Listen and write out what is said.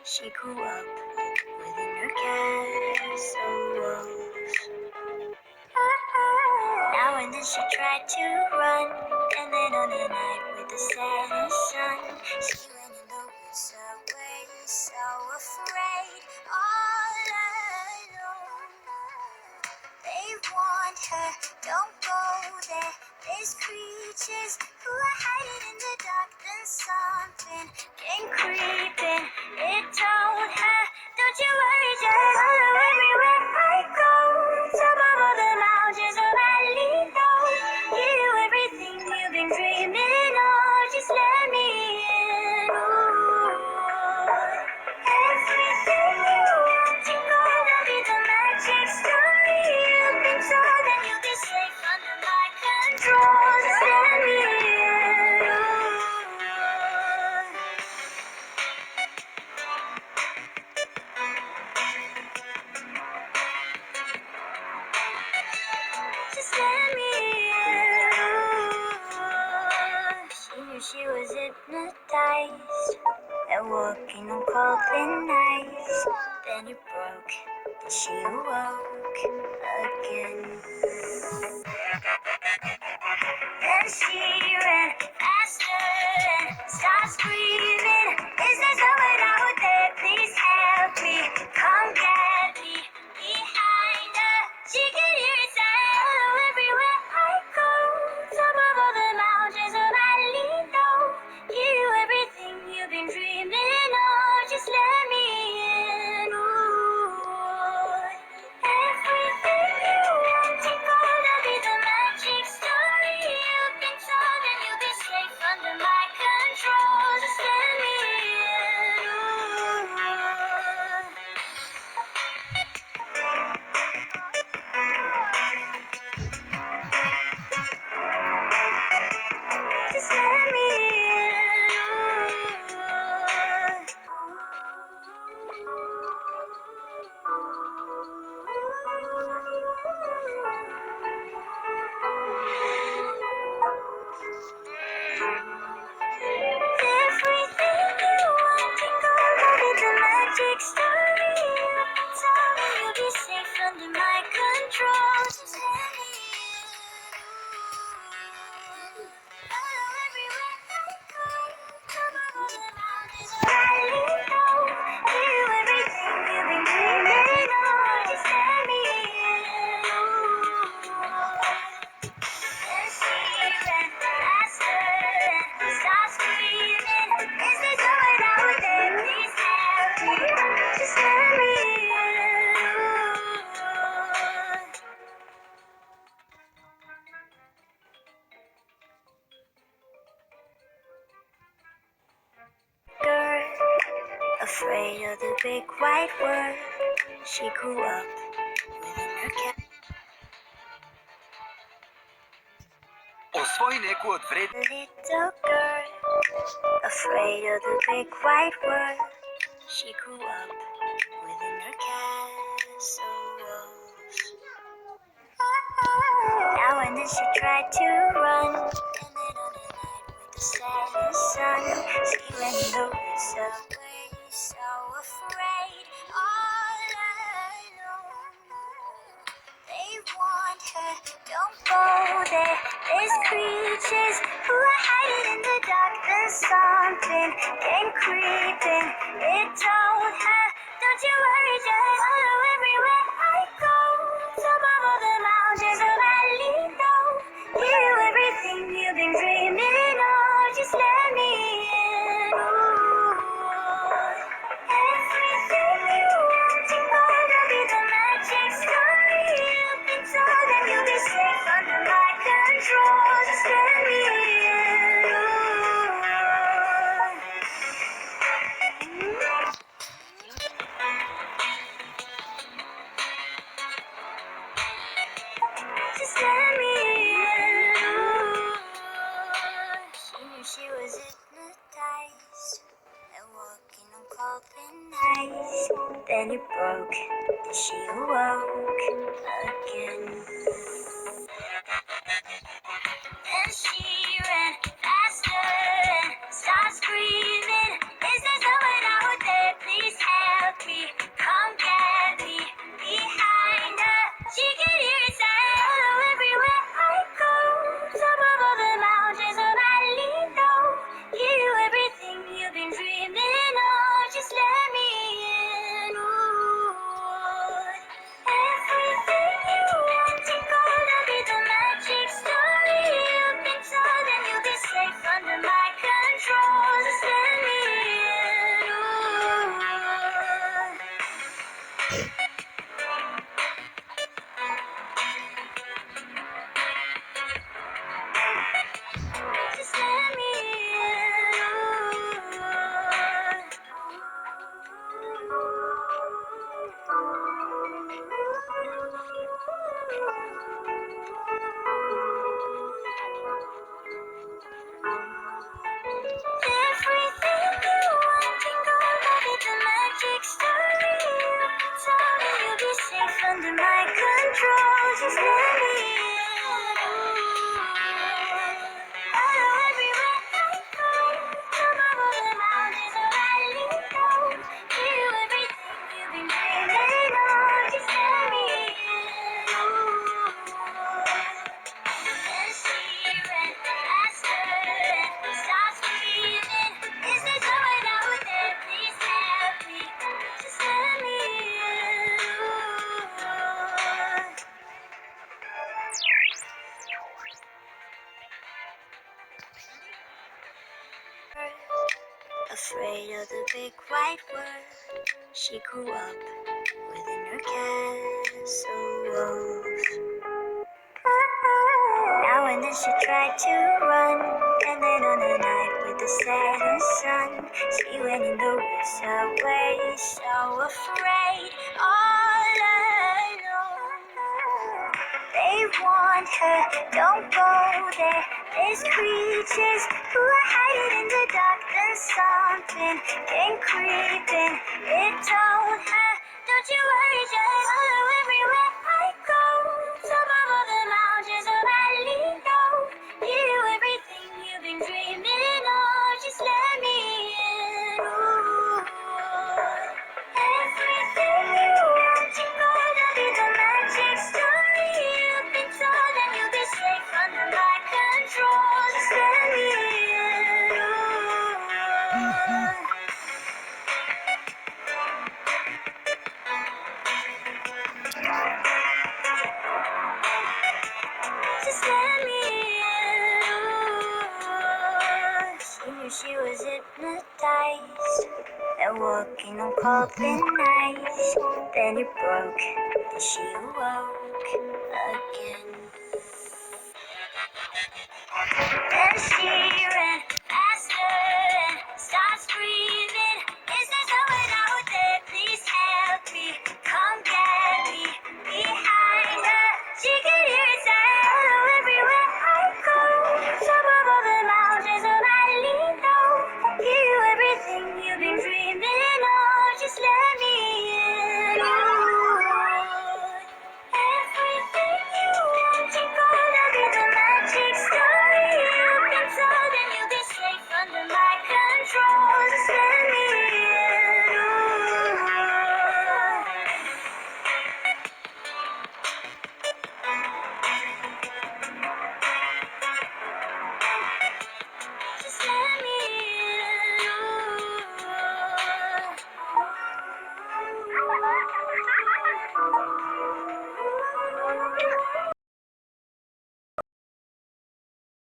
She grew up within her castle walls. Now and then she tried to run, and then on a night with the setting sun, she went in the woods away, so afraid, all alone. They warned her, don't go there, there's creatures who are hiding in the dark. Then something came creeping, it told her, don't you worry, just follow everywhere I go. Top of all the mountains of Alito, give you everything you've been dreaming of. Just let me in. Ooh. Everything you want to gonna be the magic story you've been told, and you'll be safe under my control. Just let me in. Just let me in. She knew she was hypnotized and walking on cold thin ice. Then it broke, and she awoke again. Then she ran faster and started screaming, is there someone out there? Please help me. Come get me. Behind her, she can hear it say, hello everywhere I go. Top of all the mountains of Alito, give you everything you've been dreaming of. Just let me in. Ooh. Everything you want to gonna be the magic story you've been told, and you'll be safe under my control. Just let me in. Just let me Everything you want to gonna be the magic story you've been told, and you'll be safe under my control. Just let me in. Follow everywhere I go. Come on the mountains of Alito, give you everything you've been dreaming of. Just let me in. And she ran faster and started screaming, is there someone out there? Please help me. Just let me in. Girl, afraid of the big white world, she grew up within her cat. Освои неко от вредни. Little girl, afraid of the big white world, she grew up within her castle walls. Now and then she tried to run, and then on a night with the setting sun, she went in the woods away, so afraid, all alone. They warned her, don't go there, there's creatures who are hiding in the dark. Then something came creeping, it told her, don't you worry, just follow everywhere I go. Top of all the mountains of Alito, give you everything you've been dreaming of. Just let me in. Ooh. Everything you want to gonna be the magic story you've been told, and you'll be safe under my control. Just let me in. Just let me in. She knew she was hypnotized and walking on cold thin ice. Then it broke, and she awoke again. Then she ran faster and started screaming, is there someone out there? Please perfect white world she grew up within her castle walls. Now and then she tried to run, and then on a night with the setting sun, she went in the woods away, so afraid, all alone. They warned her, don't go there, there's creatures who are hiding in the dark, then something came creeping, it told her, don't you worry, just follow everywhere I go. Top of the mountains of Alito, give you everything you've been dreaming of. Just let me in. Ooh. Everything you want, you gonna be the magic story you've been told, and you'll be safe under my control. Just let me in. Ooh. Just let me in. She knew she was hypnotized and walking on cold nights. Then it broke, then she awoke again. Then she ran